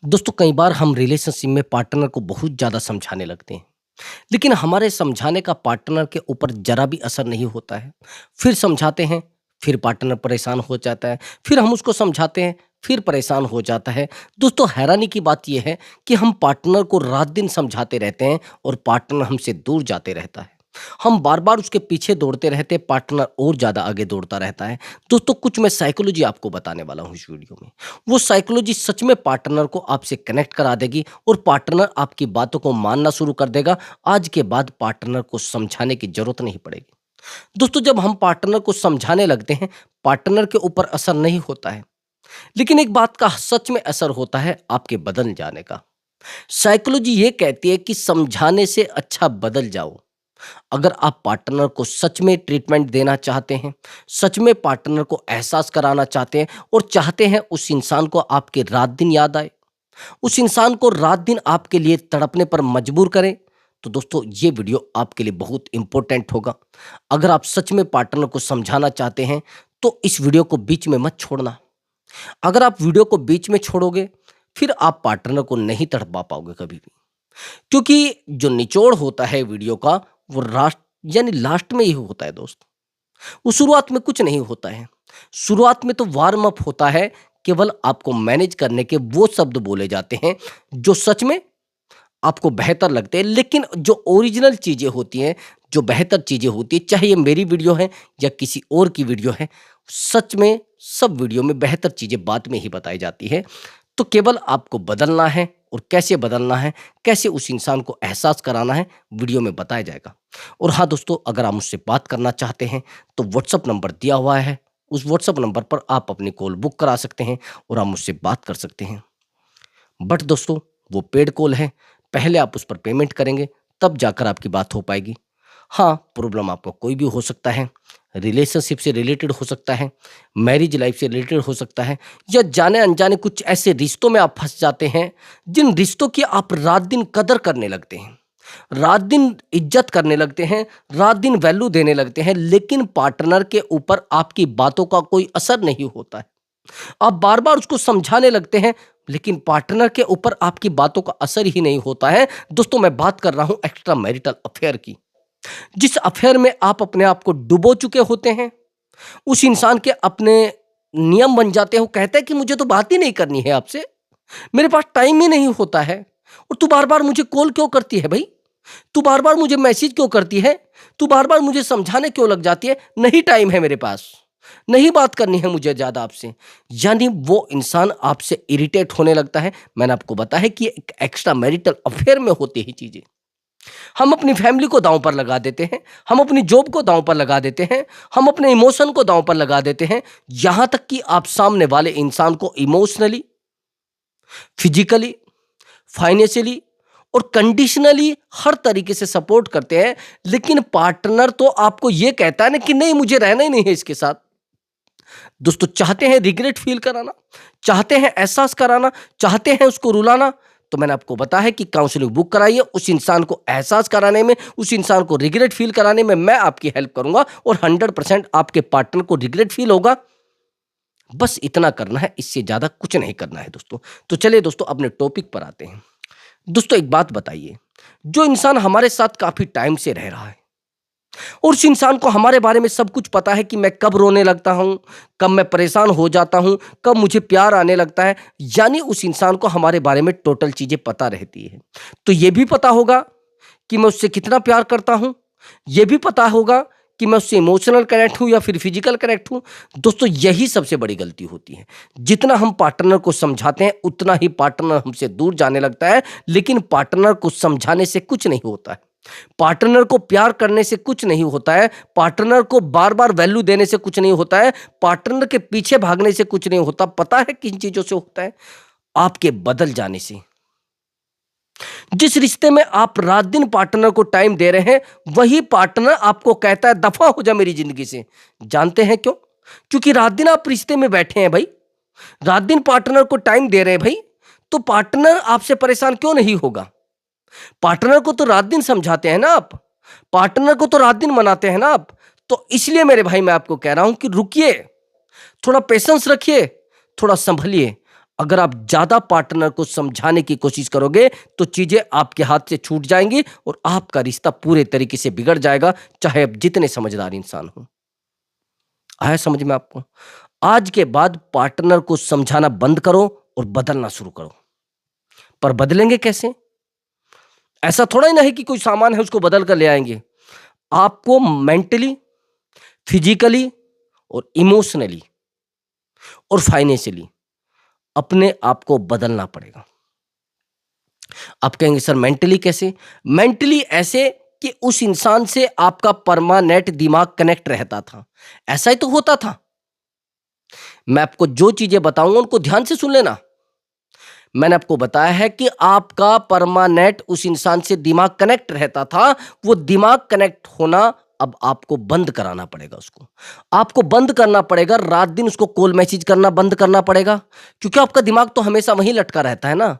दोस्तों कई बार हम रिलेशनशिप में पार्टनर को बहुत ज़्यादा समझाने लगते हैं, लेकिन हमारे समझाने का पार्टनर के ऊपर ज़रा भी असर नहीं होता है। फिर समझाते हैं, फिर पार्टनर परेशान हो जाता है, फिर हम उसको समझाते हैं, फिर परेशान हो जाता है। दोस्तों हैरानी की बात यह है कि हम पार्टनर को रात-दिन समझाते रहते हैं और पार्टनर हमसे दूर जाते रहता है। हम बार-बार उसके पीछे दौड़ते रहते हैं, पार्टनर और ज़्यादा आगे दौड़ता रहता है। दोस्तों कुछ मैं साइकोलॉजी आपको बताने वाला हूँ इस वीडियो में। वो साइकोलॉजी सच में पार्टनर को आपसे कनेक्ट करा देगी और पार्टनर आपकी बातों को मानना शुरू कर देगा। आज के बाद पार्टनर को समझाने की ज़रूरत नहीं पड़ेगी। दोस्तों जब हम पार्टनर को समझाने लगते हैं, पार्टनर के ऊपर असर नहीं होता है, लेकिन एक बात का सच में असर होता है आपके बदल जाने का। साइकोलॉजी ये कहती है कि समझाने से अच्छा बदल जाओ। अगर आप पार्टनर को सच में ट्रीटमेंट देना चाहते हैं, सच में पार्टनर को एहसास कराना चाहते हैं और चाहते हैं उस इंसान को आपके रात-दिन याद आए, उस इंसान को रात-दिन आपके लिए तड़पने पर मजबूर करें, तो दोस्तों ये वीडियो आपके लिए बहुत इम्पोर्टेंट होगा। अगर आप सच में पार्टनर को समझाना चाहते हैं, तो इस वीडियो को बीच में मत छोड़ना। अगर आप वीडियो को बीच में छोड़ोगे, फिर आप पार्टनर को नहीं तड़पा पाओगे कभी भी। क्योंकि जो निचोड़ होता है वीडियो का वो लास्ट में ही होता है दोस्त। वो शुरुआत में कुछ नहीं होता है। शुरुआत में तो वार्म अप होता है, केवल आपको मैनेज करने के वो शब्द बोले जाते हैं जो सच में आपको बेहतर लगते हैं। लेकिन जो ओरिजिनल चीज़ें होती हैं, जो बेहतर चीज़ें होती हैं, चाहे ये मेरी वीडियो है या किसी और की वीडियो है, सच में सब वीडियो में बेहतर चीज़ें बाद में ही बताई जाती है। तो केवल आपको बदलना है और कैसे बदलना है, कैसे उस इंसान को एहसास कराना है, वीडियो में बताया जाएगा। और हाँ दोस्तों, अगर आप मुझसे बात करना चाहते हैं, तो व्हाट्सएप नंबर दिया हुआ है। उस व्हाट्सएप नंबर पर आप अपनी कॉल बुक करा सकते हैं और आप मुझसे बात कर सकते हैं। बट दोस्तों वो पेड कॉल है, पहले आप उस पर पेमेंट करेंगे, तब जाकर आपकी बात हो पाएगी। हाँ, प्रॉब्लम आपका कोई भी हो सकता है, रिलेशनशिप से रिलेटेड हो सकता है, मैरिज लाइफ से रिलेटेड हो सकता है, या जाने-अनजाने कुछ ऐसे रिश्तों में आप फँस जाते हैं, जिन रिश्तों की आप रात-दिन कदर करने लगते हैं, रात-दिन इज़्ज़त करने लगते हैं, रात-दिन वैल्यू देने लगते हैं, लेकिन पार्टनर के ऊपर आपकी बातों का कोई असर नहीं होता है। आप बार-बार उसको समझाने लगते हैं, लेकिन पार्टनर के ऊपर आपकी बातों का असर ही नहीं होता है। दोस्तों मैं बात कर रहा हूँ एक्स्ट्रा मैरिटल अफ़ेयर की। जिस अफ़ेयर में आप अपने आप को डुबो चुके होते हैं, उस इंसान के अपने नियम बन जाते हैं। वो कहता है कि मुझे तो बात ही नहीं करनी है आपसे, मेरे पास टाइम ही नहीं होता है और तू बार-बार मुझे कॉल क्यों करती है भई? तू बार-बार मुझे मैसेज क्यों करती है? तू बार-बार मुझे समझाने क्यों लग जाती है? नहीं टाइम है मेरे पास, नहीं बात करनी है मुझे ज़्यादा आपसे। यानी वो इंसान आपसे इरिटेट होने लगता है। मैंने आपको बताया कि एक एक्स्ट्रा मैरिटल अफ़ेयर में होती है चीज़ें। हम अपनी फैमिली को दांव पर लगा देते हैं, हम अपनी जॉब को दांव पर लगा देते हैं, हम अपने इमोशन को दांव पर लगा देते हैं, यहाँ तक कि आप सामने वाले इंसान को इमोशनली, फिजिकली, फाइनेंशियली और कंडीशनली हर तरीके से सपोर्ट करते हैं। लेकिन पार्टनर तो आपको ये कहता है ना कि नहीं मुझे रहना ही नहीं है इसके साथ। दोस्तों चाहते हैं रिग्रेट फील कराना, चाहते हैं एहसास कराना, चाहते हैं उसको रुलाना, तो मैंने आपको बताया है कि काउंसलिंग बुक कराइए। उस इंसान को एहसास कराने में, उस इंसान को रिग्रेट फील कराने में मैं आपकी हेल्प करूंगा और 100% आपके पार्टनर को रिग्रेट फील होगा। बस इतना करना है, इससे ज़्यादा कुछ नहीं करना है दोस्तों। तो चलिए दोस्तों अपने टॉपिक पर आते हैं। दोस्तों एक बात बताइए, जो इंसान हमारे साथ काफ़ी टाइम से रह रहा है और उस इंसान को हमारे बारे में सब कुछ पता है कि मैं कब रोने लगता हूँ, कब मैं परेशान हो जाता हूँ, कब मुझे प्यार आने लगता है, यानी उस इंसान को हमारे बारे में टोटल चीज़ें पता रहती है। तो ये भी पता होगा कि मैं उससे कितना प्यार करता हूँ, ये भी पता होगा कि मैं उससे इमोशनल कनेक्ट हूँ या फिर फिजिकल कनेक्ट हूँ। दोस्तों यही सबसे बड़ी गलती होती है। जितना हम पार्टनर को समझाते हैं, उतना ही पार्टनर हमसे दूर जाने लगता है। लेकिन पार्टनर को समझाने से कुछ नहीं होता है, पार्टनर को प्यार करने से कुछ नहीं होता है, पार्टनर को बार-बार वैल्यू देने से कुछ नहीं होता है, पार्टनर के पीछे भागने से कुछ नहीं होता। पता है किन चीज़ों से होता है? आपके बदल जाने से। जिस रिश्ते में आप रात-दिन पार्टनर को टाइम दे रहे हैं, वही पार्टनर आपको कहता है दफ़ा हो जा मेरी ज़िंदगी से। जानते हैं क्यों? क्योंकि रात-दिन आप रिश्ते में बैठे हैं भई, रात-दिन पार्टनर को टाइम दे रहे हैं भई, तो पार्टनर आपसे परेशान क्यों नहीं होगा? पार्टनर को तो रात-दिन समझाते हैं ना आप, पार्टनर को तो रात-दिन मनाते हैं ना आप। तो इसलिए मेरे भाई मैं आपको कह रहा हूँ कि रुकिए, थोड़ा पेशेंस रखिए, थोड़ा सँभलिए। अगर आप ज्यादा पार्टनर को समझाने की कोशिश करोगे तो चीजें आपके हाथ से छूट जाएंगी और आपका रिश्ता पूरे तरीके से बिगड़ जाएगा, चाहे आप जितने समझदार इंसान हो। आया समझ में आपको? आज के बाद पार्टनर को समझाना बंद करो और बदलना शुरू करो। पर बदलेंगे कैसे? ऐसा थोड़ा ही नहीं कि कोई सामान है उसको बदल कर ले आएंगे। आपको मेंटली, फिजिकली और इमोशनली और फाइनेंशियली अपने आप को बदलना पड़ेगा। आप कहेंगे सर मेंटली कैसे? मेंटली ऐसे कि उस इंसान से आपका परमानेंट दिमाग कनेक्ट रहता था। ऐसा ही तो होता था। मैं आपको जो चीजें बताऊंगा उनको ध्यान से सुन लेना। मैंने आपको बताया है कि आपका परमानेंट उस इंसान से दिमाग कनेक्ट रहता था। वो दिमाग कनेक्ट होना अब आपको बंद कराना पड़ेगा। उसको आपको बंद करना पड़ेगा। रात दिन उसको कॉल मैसेज करना बंद करना पड़ेगा, क्योंकि आपका दिमाग तो हमेशा वहीं लटका रहता है ना।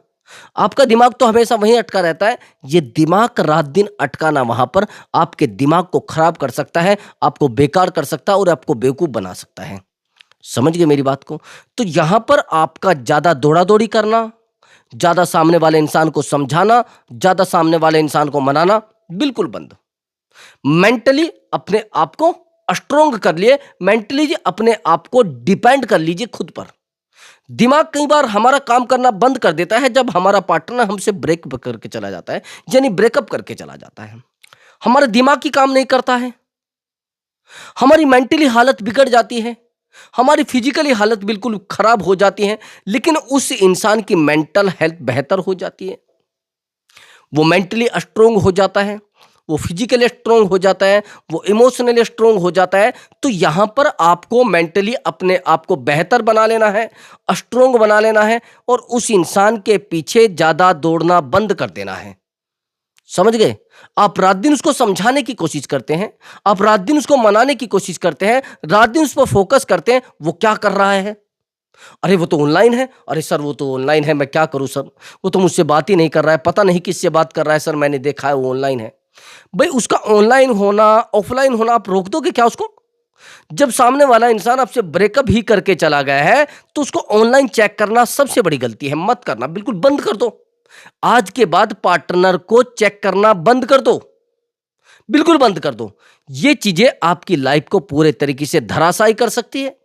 आपका दिमाग तो हमेशा वहीं अटका रहता है। ये दिमाग रात दिन अटकाना वहां पर आपके दिमाग को खराब कर सकता है, आपको बेकार कर सकता है और आपको बेवकूफ बना सकता है। समझ गए मेरी बात को? तो यहां पर आपका ज्यादा दौड़ा दौड़ी करना, ज्यादा सामने वाले इंसान को समझाना, ज्यादा सामने वाले इंसान को मनाना बिल्कुल बंद। मेंटली अपने आप को स्ट्रोंग कर लिए, मेंटली अपने आप को डिपेंड कर लीजिए खुद पर। दिमाग कई बार हमारा काम करना बंद कर देता है जब हमारा पार्टनर हमसे ब्रेक करके चला जाता है, यानी ब्रेकअप करके चला जाता है। हमारा दिमाग ही काम नहीं करता है, हमारी मेंटली हालत बिगड़ जाती है, हमारी फिजिकली हालत बिल्कुल खराब हो जाती है, लेकिन उस इंसान की मेंटल हेल्थ बेहतर हो जाती है। वो मेंटली स्ट्रोंग हो जाता है, वो फिजिकली स्ट्रोंग हो जाता है, वो इमोशनली स्ट्रोंग हो जाता है। तो यहां पर आपको मेंटली अपने आप को बेहतर बना लेना है, स्ट्रोंग बना लेना है और उस इंसान के पीछे ज्यादा दौड़ना बंद कर देना है। समझ गए? आप रात दिन उसको समझाने की कोशिश करते हैं, आप रात दिन उसको मनाने की कोशिश करते हैं, रात दिन उस पर फोकस करते हैं, वो क्या कर रहा है? अरे वो तो ऑनलाइन है, अरे सर वो तो ऑनलाइन है, मैं क्या करूं सर, वो तो मुझसे बात ही नहीं कर रहा है, पता नहीं किससे बात कर रहा है सर, मैंने देखा है वो ऑनलाइन है। भाई उसका ऑनलाइन होना ऑफलाइन होना आप रोक दोगे क्या उसको? जब सामने वाला इंसान आपसे ब्रेकअप ही करके चला गया है तो उसको ऑनलाइन चेक करना सबसे बड़ी गलती है। मत करना, बिल्कुल बंद कर दो। आज के बाद पार्टनर को चेक करना बंद कर दो, बिल्कुल बंद कर दो। ये चीजें आपकी लाइफ को पूरे तरीके से धराशायी कर सकती है,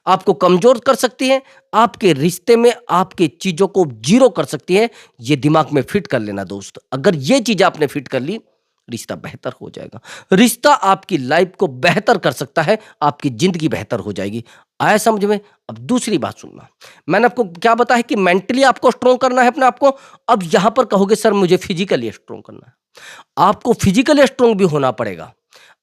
आपको कमजोर कर सकती है, आपके रिश्ते में आपकी चीजों को जीरो कर सकती है। ये दिमाग में फिट कर लेना दोस्त। अगर ये चीज आपने फिट कर ली, रिश्ता बेहतर हो जाएगा। रिश्ता आपकी लाइफ को बेहतर कर सकता है, आपकी जिंदगी बेहतर हो जाएगी। आया समझ में? अब दूसरी बात सुनना। मैंने आपको क्या बताया कि मेंटली आपको स्ट्रोंग करना है अपने आप को। अब यहां पर कहोगे सर मुझे फिजिकली स्ट्रोंग करना है। आपको फिजिकली स्ट्रोंग भी होना पड़ेगा।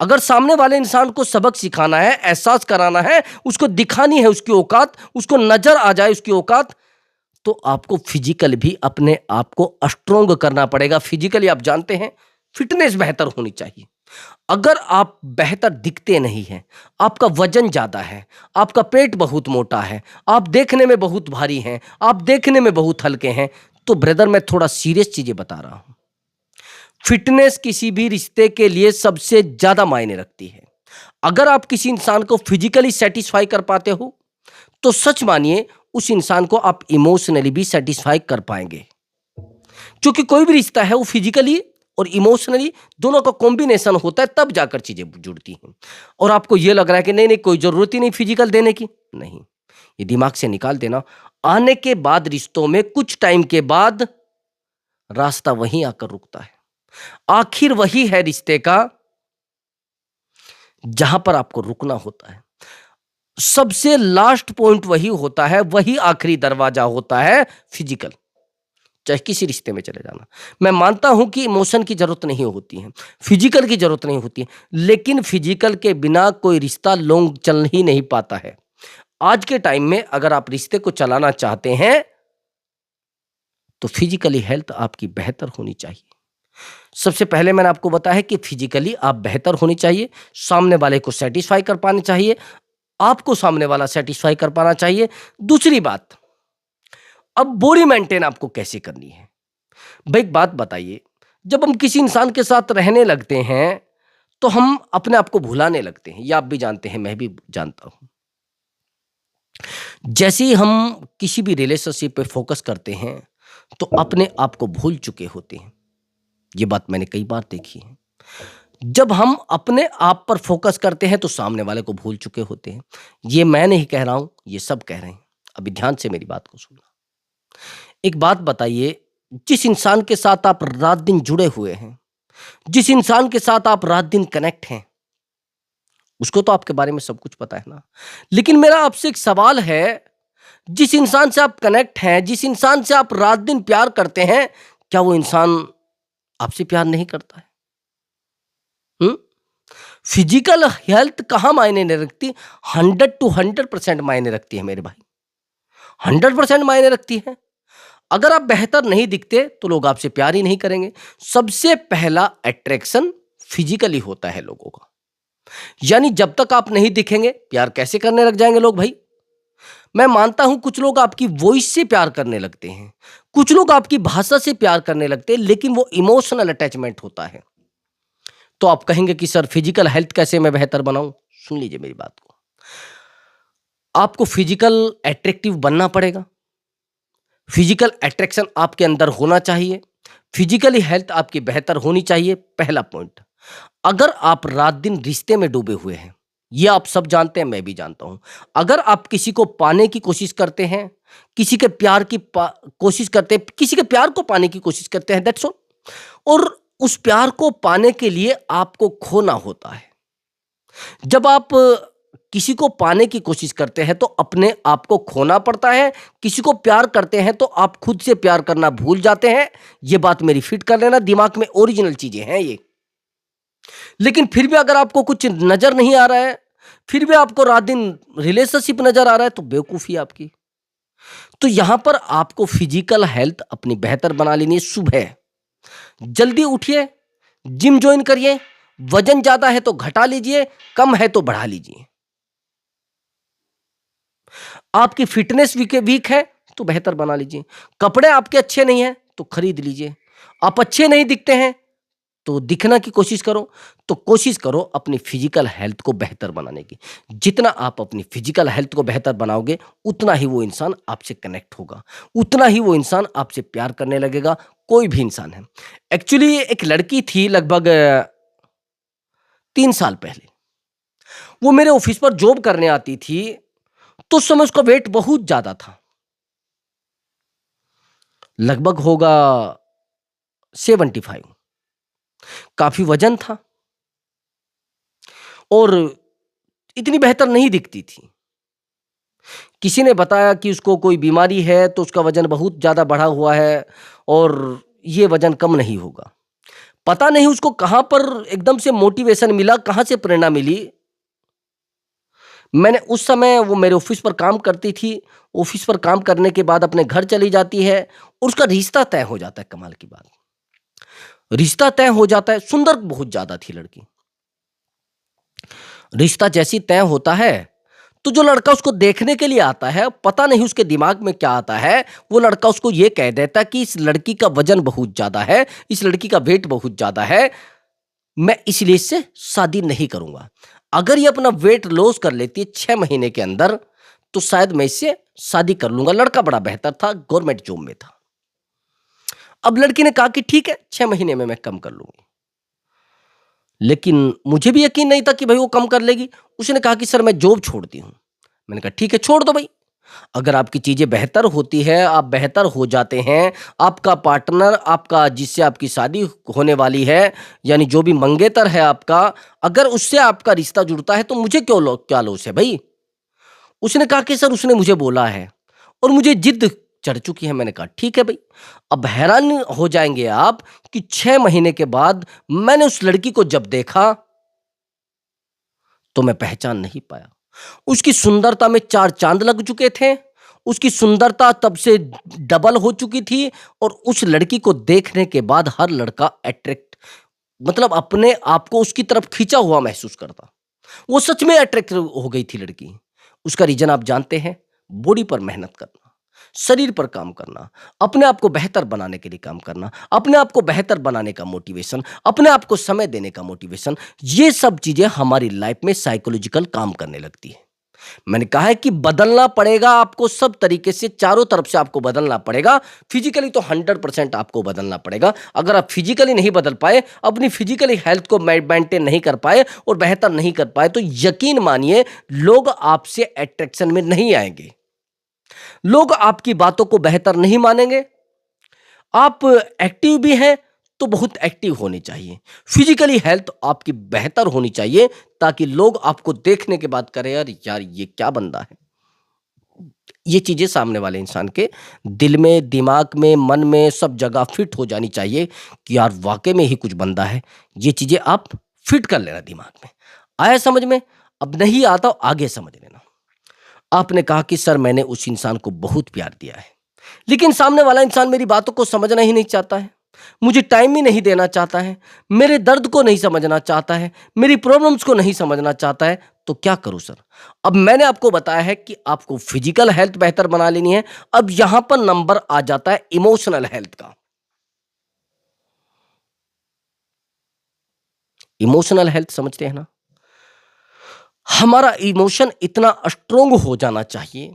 अगर सामने वाले इंसान को सबक सिखाना है, एहसास कराना है, उसको दिखानी है उसकी औकात, उसको नजर आ जाए उसकी औकात, तो आपको फिजिकल भी अपने आप को स्ट्रोंग करना पड़ेगा। फिजिकली आप जानते हैं फिटनेस बेहतर होनी चाहिए। अगर आप बेहतर दिखते नहीं हैं, आपका वजन ज्यादा है, आपका पेट बहुत मोटा है, आप देखने में बहुत भारी हैं, आप देखने में बहुत हल्के हैं, तो ब्रदर मैं थोड़ा सीरियस चीजें बता रहा हूं। फिटनेस किसी भी रिश्ते के लिए सबसे ज्यादा मायने रखती है। अगर आप किसी इंसान को फिजिकली सेटिस्फाई कर पाते हो तो सच मानिए उस इंसान को आप इमोशनली भी सेटिस्फाई कर पाएंगे, क्योंकि कोई भी रिश्ता है वो फिजिकली और इमोशनली दोनों का कॉम्बिनेशन होता है, तब जाकर चीजें जुड़ती हैं। और आपको ये लग रहा है कि नहीं नहीं कोई जरूरत ही नहीं फिजिकल देने की, नहीं, ये दिमाग से निकाल देना। आने के बाद रिश्तों में कुछ टाइम के बाद रास्ता वहीं आकर रुकता है। आखिर वही है रिश्ते का जहां पर आपको रुकना होता है। सबसे लास्ट पॉइंट वही होता है, वही आखिरी दरवाजा होता है फिजिकल। चाहे किसी रिश्ते में चले जाना, मैं मानता हूं कि इमोशन की जरूरत नहीं होती है, फिजिकल की जरूरत नहीं होती है, लेकिन फिजिकल के बिना कोई रिश्ता लॉन्ग चल ही नहीं पाता है। आज के टाइम में अगर आप रिश्ते को चलाना चाहते हैं तो फिजिकली हेल्थ आपकी बेहतर होनी चाहिए। सबसे पहले मैंने आपको बताया है कि फिजिकली आप बेहतर होनी चाहिए, सामने वाले को सेटिस्फाई कर पानी चाहिए, आपको सामने वाला सेटिस्फाई कर पाना चाहिए। दूसरी बात, अब बॉडी मेंटेन आपको कैसे करनी है? भाई एक बात बताइए, जब हम किसी इंसान के साथ रहने लगते हैं तो हम अपने आप को भुलाने लगते हैं। ये आप भी जानते हैं, मैं भी जानता हूं। जैसे ही हम किसी भी रिलेशनशिप पे फोकस करते हैं, तो अपने आप को भूल चुके होते हैं। ये बात मैंने कई बार देखी है। जब हम अपने आप पर फोकस करते हैं, तो सामने वाले को भूल चुके होते हैं। ये मैं नहीं कह रहा हूँ, ये सब कह रहे हैं। अभी ध्यान से मेरी बात को सुनना। एक बात बताइए, जिस इंसान के साथ आप रात-दिन जुड़े हुए हैं, जिस इंसान के साथ आप रात-दिन कनेक्ट हैं, उसको तो आपके बारे में सब कुछ पता है ना। लेकिन मेरा आपसे एक सवाल है, जिस इंसान से आप कनेक्ट हैं, जिस इंसान से आप रात-दिन प्यार करते हैं, क्या वो इंसान आपसे प्यार नहीं करता है? हुँ? फिजिकल हेल्थ कहाँ मायने नहीं रखती, 100 टू 100% मायने रखती है मेरे भाई। 100% मायने रखती है। अगर आप बेहतर नहीं दिखते, तो लोग आपसे प्यार ही नहीं करेंगे। सबसे पहला अट्रैक्शन फिजिकली होता है लोगों का। यानी जब तक आप नहीं दिखेंगे, प्यार कैसे करने लग जाएंगे लोग भाई? मैं मानता हूं कुछ लोग आपकी वॉइस से प्यार करने लगते हैं, कुछ लोग आपकी भाषा से प्यार करने लगते हैं, लेकिन वो इमोशनल अटैचमेंट होता है। तो आप कहेंगे कि सर फिजिकल हेल्थ कैसे मैं बेहतर बनाऊं? सुन लीजिए मेरी बात को। आपको फिजिकल अट्रैक्टिव बनना पड़ेगा। फिजिकल अट्रैक्शन आपके अंदर होना चाहिए। फिजिकली हेल्थ आपकी बेहतर होनी चाहिए, पहला पॉइंट। अगर आप रात दिन रिश्ते में डूबे हुए हैं, ये आप सब जानते हैं, मैं भी जानता हूं। अगर आप किसी को पाने की कोशिश करते हैं, किसी के प्यार की कोशिश करते हैं, किसी के प्यार को पाने की कोशिश करते हैं, दैट्स ऑल। और उस प्यार को पाने के लिए आपको खोना होता है। जब आप किसी को पाने की कोशिश करते हैं, तो अपने आप को खोना पड़ता है। किसी को प्यार करते हैं, तो आप खुद से प्यार करना भूल जाते हैं। ये बात मेरी फिट कर लेना, दिमाग में ओरिजिनल चीजें हैं ये। लेकिन फिर भी अगर आपको कुछ नजर नहीं आ रहा है, फिर भी आपको रात दिन रिलेशनशिप नजर आ रहा है, तो बेवकूफी आपकी। तो यहां पर आपको फिजिकल हेल्थ अपनी बेहतर बना लेनी है। सुबह जल्दी उठिए, जिम ज्वाइन करिए। वजन ज्यादा है तो घटा लीजिए, कम है तो बढ़ा लीजिए। आपकी फिटनेस वीक वीक है तो बेहतर बना लीजिए। कपड़े आपके अच्छे नहीं हैं तो खरीद लीजिए। आप अच्छे नहीं दिखते हैं तो दिखना की कोशिश करो। तो कोशिश करो अपनी फिजिकल हेल्थ को बेहतर बनाने की। जितना आप अपनी फिजिकल हेल्थ को बेहतर बनाओगे, उतना ही वो इंसान आपसे कनेक्ट होगा, उतना ही वो इंसान आपसे प्यार करने लगेगा। कोई भी इंसान है। एक्चुअली एक लड़की थी, लगभग 3 साल पहले। वो मेरे ऑफिस पर जॉब करने आती थी। तो उस समय उसका वेट बहुत ज्यादा था, लगभग होगा 75। काफी वजन था और इतनी बेहतर नहीं दिखती थी। किसी ने बताया कि उसको कोई बीमारी है, तो उसका वजन बहुत ज्यादा बढ़ा हुआ है और ये वजन कम नहीं होगा। पता नहीं उसको कहां पर एकदम से मोटिवेशन मिला, कहां से प्रेरणा मिली। मैंने उस समय, वो मेरे ऑफिस पर काम करती थी। ऑफिस पर काम करने के बाद अपने घर चली जाती है और उसका रिश्ता तय हो जाता है। कमाल की बात, रिश्ता तय हो जाता है। सुंदर बहुत ज्यादा थी लड़की। रिश्ता जैसी तय होता है, तो जो लड़का उसको देखने के लिए आता है, पता नहीं उसके दिमाग में क्या आता है, वो लड़का उसको ये कह देता है कि इस लड़की का वजन बहुत ज्यादा है, इस लड़की का वेट बहुत ज्यादा है, मैं इसलिए इससे शादी नहीं करूंगा। अगर ये अपना वेट लॉस कर लेती है 6 महीने के अंदर, तो शायद मैं इससे शादी कर लूंगा। लड़का बड़ा बेहतर था, गवर्नमेंट जॉब में था। अब लड़की ने कहा कि ठीक है, 6 महीने में मैं कम कर लूंगी। लेकिन मुझे भी यकीन नहीं था कि भाई वो कम कर लेगी। उसने कहा कि सर मैं जॉब छोड़ती हूँ। मैंने कहा ठीक है, छोड़ दो भाई। अगर आपकी चीजें बेहतर होती है, आप बेहतर हो जाते हैं, आपका पार्टनर, आपका जिससे आपकी शादी होने वाली है, यानी जो भी मंगेतर है आपका, अगर उससे आपका रिश्ता जुड़ता है, तो मुझे क्या लॉस है भाई? उसने कहा कि सर उसने मुझे बोला है और मुझे जिद चढ़ चुकी है। मैंने कहा ठीक है भाई। अब हैरान हो जाएंगे आप कि 6 महीने के बाद मैंने उस लड़की को जब देखा, तो मैं पहचान नहीं पाया। उसकी सुंदरता में 4 चांद लग चुके थे। उसकी सुंदरता तब से डबल हो चुकी थी और उस लड़की को देखने के बाद हर लड़का अट्रैक्ट, मतलब अपने आप को उसकी तरफ खींचा हुआ महसूस करता। वो सच में अट्रैक्ट हो गई थी लड़की। उसका रीजन आप जानते हैं, बॉडी पर मेहनत करना, शरीर पर काम करना, अपने आप को बेहतर बनाने के लिए काम करना, अपने आप को बेहतर बनाने का मोटिवेशन, अपने आप को समय देने का मोटिवेशन, ये सब चीजें हमारी लाइफ में साइकोलॉजिकल काम करने लगती है। मैंने कहा है कि बदलना पड़ेगा आपको, सब तरीके से चारों तरफ से आपको बदलना पड़ेगा। फिजिकली तो 100% आपको बदलना पड़ेगा। अगर आप फिजिकली नहीं बदल पाए, अपनी फिजिकली हेल्थ को मेंटेन नहीं कर पाए और बेहतर नहीं कर पाए, तो यकीन मानिए लोग आपसे अट्रैक्शन में नहीं आएंगे, लोग आपकी बातों को बेहतर नहीं मानेंगे। आप एक्टिव भी हैं तो बहुत एक्टिव होनी चाहिए। फिजिकली हेल्थ आपकी बेहतर होनी चाहिए ताकि लोग आपको देखने के बाद करें, यार यार ये क्या बंदा है। ये चीजें सामने वाले इंसान के दिल में, दिमाग में, मन में, सब जगह फिट हो जानी चाहिए कि यार वाकई में ही कुछ बंदा है। ये चीजें आप फिट कर लेना दिमाग में। आया समझ में? अब नहीं आता आगे समझ लेना। आपने कहा कि सर मैंने उस इंसान को बहुत प्यार दिया है, लेकिन सामने वाला इंसान मेरी बातों को समझना ही नहीं चाहता है, मुझे टाइम ही नहीं देना चाहता है, मेरे दर्द को नहीं समझना चाहता है, मेरी प्रॉब्लम्स को नहीं समझना चाहता है, तो क्या करूं सर? अब मैंने आपको बताया है कि आपको फिजिकल हेल्थ बेहतर बना लेनी है। अब यहां पर नंबर आ जाता है इमोशनल हेल्थ का। इमोशनल हेल्थ समझते हैं ना? हमारा इमोशन इतना स्ट्रोंग हो जाना चाहिए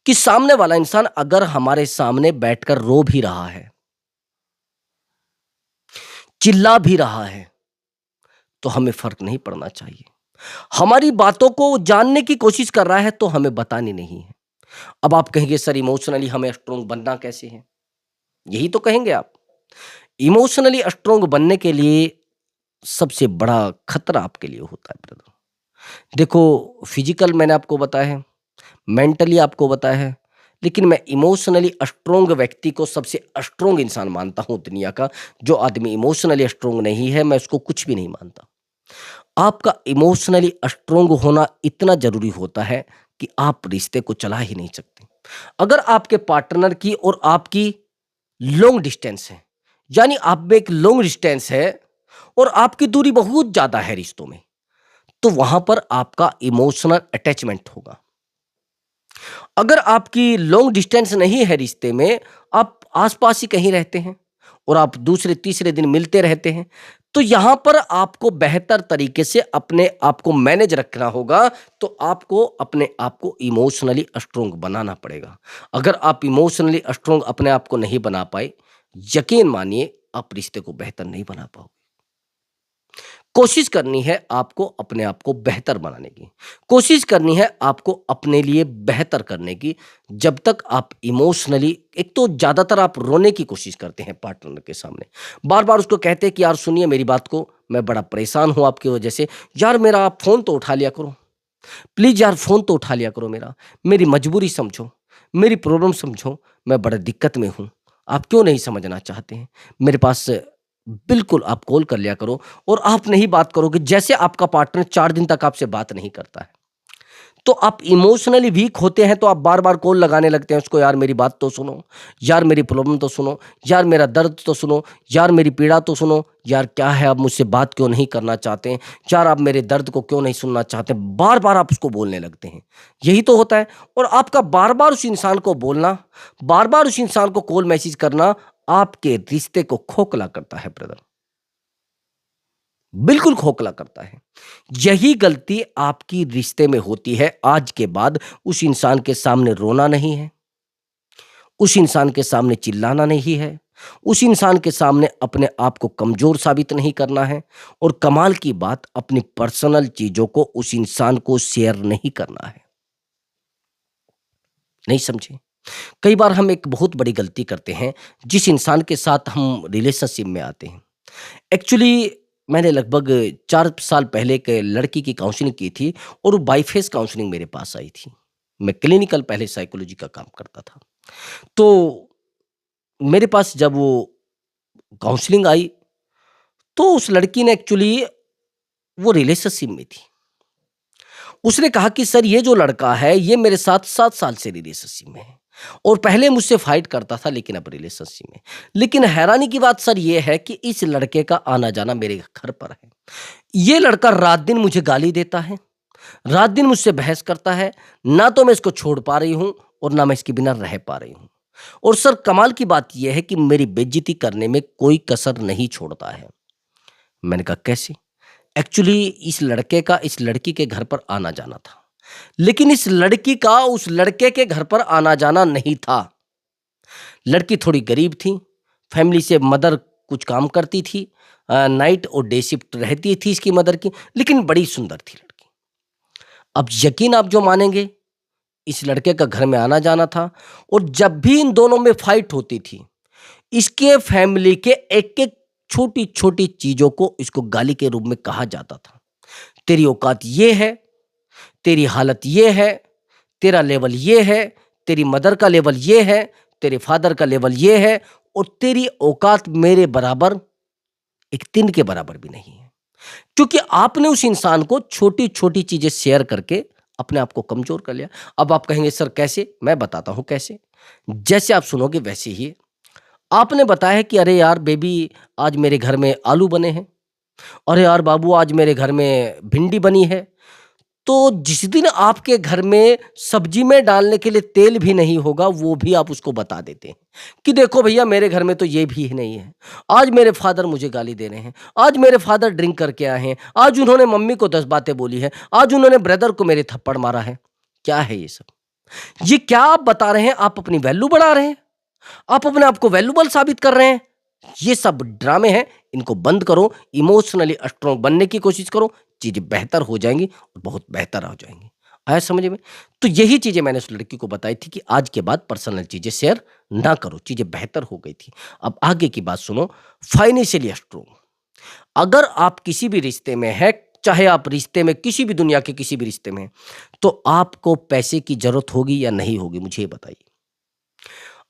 कि सामने वाला इंसान अगर हमारे सामने बैठकर रो भी रहा है, चिल्ला भी रहा है, तो हमें फर्क नहीं पड़ना चाहिए। हमारी बातों को जानने की कोशिश कर रहा है तो हमें बतानी नहीं है। अब आप कहेंगे सर इमोशनली हमें स्ट्रोंग बनना कैसे है? यही तो कहेंगे आप। इमोशनली स्ट्रोंग बनने के लिए सबसे बड़ा खतरा आपके लिए होता है ब्रदर। देखो, फिजिकल मैंने आपको बताया है, मेंटली आपको बताया है, लेकिन मैं इमोशनली स्ट्रोंग व्यक्ति को सबसे स्ट्रोंग इंसान मानता हूं दुनिया का। जो आदमी इमोशनली स्ट्रोंग नहीं है, मैं उसको कुछ भी नहीं मानता। आपका इमोशनली स्ट्रोंग होना इतना जरूरी होता है कि आप रिश्ते को चला ही नहीं सकते। अगर आपके पार्टनर की और आपकी लॉन्ग डिस्टेंस है, यानी आप में एक लॉन्ग डिस्टेंस है और आपकी दूरी बहुत ज्यादा है रिश्तों में, तो वहां पर आपका इमोशनल अटैचमेंट होगा। अगर आपकी लॉन्ग डिस्टेंस नहीं है रिश्ते में, आप आसपास ही कहीं रहते हैं और आप दूसरे तीसरे दिन मिलते रहते हैं, तो यहां पर आपको बेहतर तरीके से अपने आप को मैनेज रखना होगा। तो आपको अपने आप को इमोशनली स्ट्रोंग बनाना पड़ेगा। अगर आप इमोशनली स्ट्रोंग अपने आप को नहीं बना पाए, यकीन मानिए आप रिश्ते को बेहतर नहीं बना पाओगे। कोशिश करनी है आपको अपने आप को बेहतर बनाने की, कोशिश करनी है आपको अपने लिए बेहतर करने की। जब तक आप इमोशनली, एक तो ज़्यादातर आप रोने की कोशिश करते हैं पार्टनर के सामने, बार-बार उसको कहते हैं कि यार सुनिए मेरी बात को, मैं बड़ा परेशान हूँ आपकी वजह से, यार मेरा आप फ़ोन तो उठा लिया करो, प्लीज़ यार फ़ोन तो उठा लिया करो मेरा, मेरी मजबूरी समझो, मेरी प्रॉब्लम समझो, मैं बड़ा दिक्कत में हूँ, आप क्यों नहीं समझना चाहते हैं? मेरे पास बिल्कुल आप कॉल कर लिया करो। और आप नहीं बात करोगे, जैसे आपका पार्टनर 4 दिन तक आपसे बात नहीं करता है, तो आप इमोशनली वीक होते हैं, तो आप बार-बार कॉल लगाने लगते हैं उसको, यार मेरी बात तो सुनो, यार मेरी प्रॉब्लम तो सुनो, यार मेरा दर्द तो सुनो, यार मेरी पीड़ा तो सुनो, यार क्या है आप मुझसे बात क्यों नहीं करना चाहते हैं? यार आप मेरे दर्द को क्यों नहीं सुनना चाहते? बार-बार आप उसको बोलने लगते हैं। यही तो होता है। और आपका बार-बार उस इंसान को बोलना, बार-बार उस इंसान को कॉल मैसेज करना आपके रिश्ते को खोखला करता है ब्रदर। बिल्कुल खोखला करता है। यही गलती आपकी रिश्ते में होती है। आज के बाद उस इंसान के सामने रोना नहीं है, उस इंसान के सामने चिल्लाना नहीं है, उस इंसान के सामने अपने आप को कमज़ोर साबित नहीं करना है, और कमाल की बात, अपनी पर्सनल चीज़ों को उस इंसान को शेयर नहीं करना है। नहीं समझे? कई बार हम एक बहुत बड़ी गलती करते हैं, जिस इंसान के साथ हम रिलेशनशिप में आते हैं। एक्चुअली मैंने लगभग 4 साल पहले एक लड़की की काउंसलिंग की थी और वो बाइफेस काउंसलिंग मेरे पास आई थी। मैं क्लिनिकल पहले साइकोलॉजी का काम करता था। तो मेरे पास जब वो काउंसलिंग आई, तो उस लड़की ने एक्चुअली, वो रिलेशनशिप में थी। उसने कहा कि सर ये जो लड़का है ये मेरे साथ 7 साल से रिलेशनशिप में है और पहले मुझसे फाइट करता था, लेकिन अब रिलेशनशिप में। लेकिन हैरानी की बात सर ये है कि इस लड़के का आना-जाना मेरे घर पर है। ये लड़का रात-दिन मुझे गाली देता है, रात-दिन मुझसे बहस करता है, ना तो मैं इसको छोड़ पा रही हूँ और ना मैं इसके बिना रह पा रही हूँ। और सर कमाल की बात ये है कि मेरी बेइज्जती करने में कोई कसर नहीं छोड़ता है। मैंने कहा कैसे? एक्चुअली इस लड़के का इस लड़की के घर पर आना-जाना था। लेकिन इस लड़की का उस लड़के के घर पर आना-जाना नहीं था। लड़की थोड़ी गरीब थी, फैमिली से मदर कुछ काम करती थी, नाइट और डे शिफ्ट रहती थी इसकी मदर की, लेकिन बड़ी सुंदर थी लड़की। अब यकीन आप जो मानेंगे, इस लड़के का घर में आना-जाना था और जब भी इन दोनों में फाइट होती थी, इसके फैमिली के एक-एक छोटी-छोटी चीज़ों को इसको गाली के रूप में कहा जाता था। तेरी औकात ये है, तेरी हालत ये है, तेरा लेवल ये है, तेरी मदर का लेवल ये है, तेरे फादर का लेवल ये है और तेरी औकात मेरे बराबर एक तिन के बराबर भी नहीं है। क्योंकि आपने उस इंसान को छोटी-छोटी चीज़ें शेयर करके अपने आप को कमज़ोर कर लिया। अब आप कहेंगे सर कैसे? मैं बताता हूँ कैसे। जैसे आप सुनोगे वैसे ही है। आपने बताया कि अरे यार बेबी आज मेरे घर में आलू बने हैं। अरे यार बाबू आज मेरे घर में भिंडी बनी है। तो जिस दिन आपके घर में सब्जी में डालने के लिए तेल भी नहीं होगा, वो भी आप उसको बता देते हैं कि देखो भैया मेरे घर में तो ये भी नहीं है। आज मेरे फादर मुझे गाली दे रहे हैं, आज मेरे फादर ड्रिंक करके आए हैं, आज उन्होंने मम्मी को 10 बातें बोली है, आज उन्होंने ब्रदर को मेरे थप्पड़ मारा है। क्या है ये सब? ये क्या आप बता रहे हैं? आप अपनी वैल्यू बढ़ा रहे हैं? आप अपने आप को वैल्यूबल साबित कर रहे हैं? ये सब ड्रामे हैं, इनको बंद करो, इमोशनली स्ट्रांग बनने की कोशिश करो, चीज़ें बेहतर हो जाएँगी और बहुत बेहतर हो जाएँगी। आया समझ में? तो यही चीज़ें मैंने उस लड़की को बताई थी कि आज के बाद पर्सनल चीज़ें शेयर ना करो, चीज़ें बेहतर हो गई थी। अब आगे की बात सुनो, फाइनेंशियली स्ट्रांग। अगर आप किसी भी रिश्ते में हैं, चाहे आप रिश्ते में किसी भी दुनिया के किसी भी रिश्ते में हैं, तो आपको पैसे की ज़रूरत होगी या नहीं होगी मुझे ये बताइए?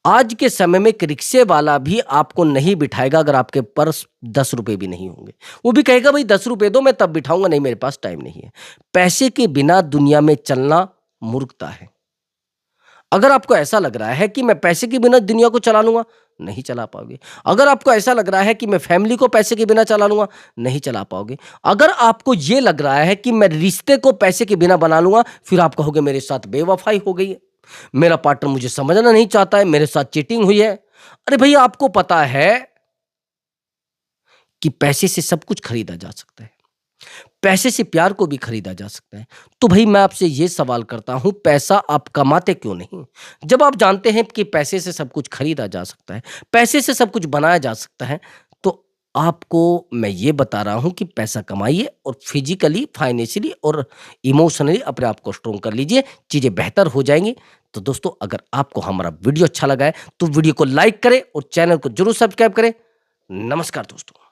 आज के समय में एक रिक्शे वाला भी आपको नहीं बिठाएगा अगर आपके पर्स 10 रुपए भी नहीं होंगे। वो भी कहेगा भाई 10 रुपए दो मैं तब बिठाऊँगा, नहीं मेरे पास टाइम नहीं है। पैसे के बिना दुनिया में चलना मूर्खता है। अगर आपको ऐसा लग रहा है कि मैं पैसे के बिना दुनिया को चला लूँगा, नहीं चला पाओगे। अगर आपको ऐसा लग रहा है कि मैं फैमिली को पैसे के बिना चला लूँगा, नहीं चला पाओगे। अगर आपको ये लग रहा है कि मैं रिश्ते को पैसे के बिना बना लूँगा, फिर आप कहोगे मेरे साथ बेवफ़ाई हो गई है। मेरा पार्टनर मुझे समझना नहीं चाहता है, मेरे साथ चीटिंग हुई है। अरे भैया आपको पता है कि पैसे से सब कुछ खरीदा जा सकता है। पैसे से प्यार को भी खरीदा जा सकता है। तो भई मैं आपसे ये सवाल करता हूँ पैसा आप कमाते क्यों नहीं? जब आप जानते हैं कि पैसे से सब कुछ खरीदा जा सकता है, पैसे से सब कुछ बनाया जा सकता है, तो आपको मैं ये बता रहा हूँ कि पैसा कमाइए और फिज़िकली, फाइनेंशियली और इमोशनली अपने आप को स्ट्रॉन्ग कर लीजिए, चीज़ें बेहतर हो जाएँगी। तो दोस्तों अगर आपको हमारा वीडियो अच्छा लगा है, तो वीडियो को लाइक करें और चैनल को ज़रूर सब्सक्राइब करें। नमस्कार दोस्तों।